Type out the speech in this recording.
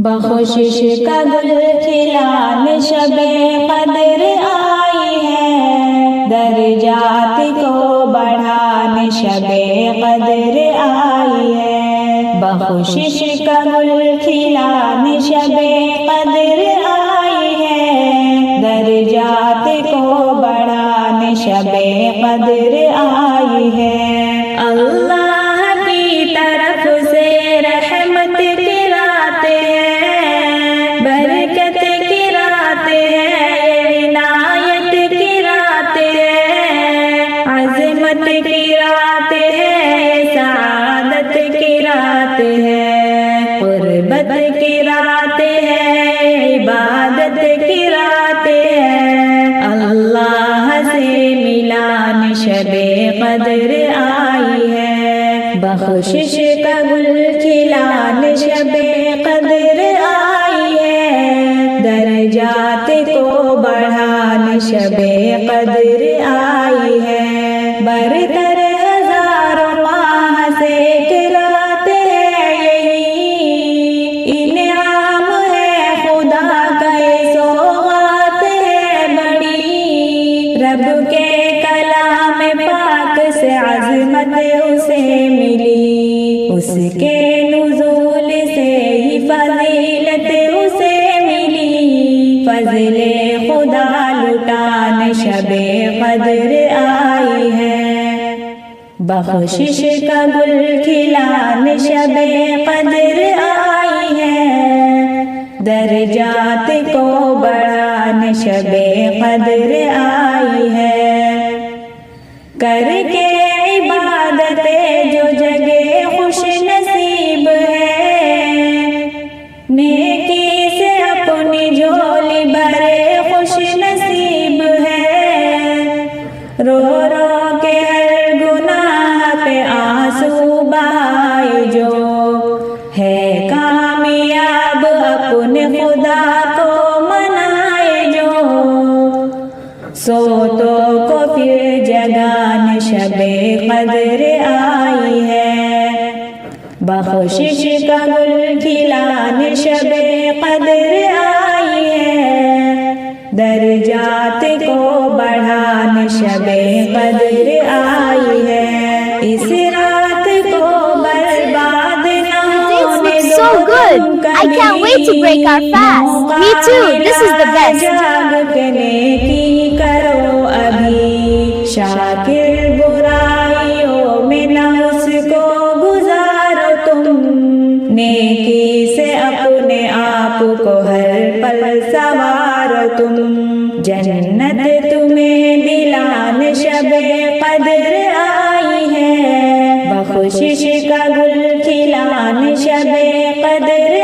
بخشش کا گل کھلانے شب قدر آئی ہے، درجات کو بڑھانے شب قدر آئی ہے۔ بخشش کا گل کھلانے شب قدر آئی ہے، درجات کو بڑھانے شب قدر آئی ہے۔ اللہ کی طرف سے رحمت کی رات ہے، برکت کی رات ہے، عنایت کی رات ہے، عظمت کی رات ہے، سعادت کی رات ہے، قربت کی رات ہے، عبادت کی رات ہے۔ اللہ سے ملانے شب قدر آئی ہے، بخشش کا گل کھلانے شب قدر آئی ہے، درجات کو بڑھانے شب قدر آئی ہے۔ برتر ہزاروں ماہ سے ایک رات ہے یہی، انعام ہے خدا کا یہ سوغات ہے بڑی، رب کے کلام پاک سے عظمت اسے ملی، اس کے نزول سے ہی فضیلت اسے ملی، فضل خدا لٹانے شب قدر آئی ہے، بخشش کا گل کھلانے شب قدر آئی ہے، درجات کو بڑھانے شب قدر آئی ہے۔ کر کے عبادت جو جگہ خوش نصیب ہے، نیکی سے اپنی جھولی بھرے خوش نصیب ہے، رو رو کے ہر گناہ پہ آنسو بہائے جو ہے کامیاب، اپنے خدا کو منائے جو، سوتوں کو پھر جگانے شب قدر آئی ہے، بخشش کا گل کھلانے شب قدر آئی ہے، درجات کو بڑھانے شب قدر آئی ہے۔ اس رات کو برباد نہ ہونے دو So good! I can't wait to break our fast. Me too. This is the best. جاگ کے نیکی کرو ابھی، شاکر برائیوں میں نہ اس کو گزارو تم، نیکی سے اپنے آپ کو ہر پل سوارو تم، جنت تمہیں دلانے شب قدر آئی ہے، بخشش کا گل کھلانے شب قدر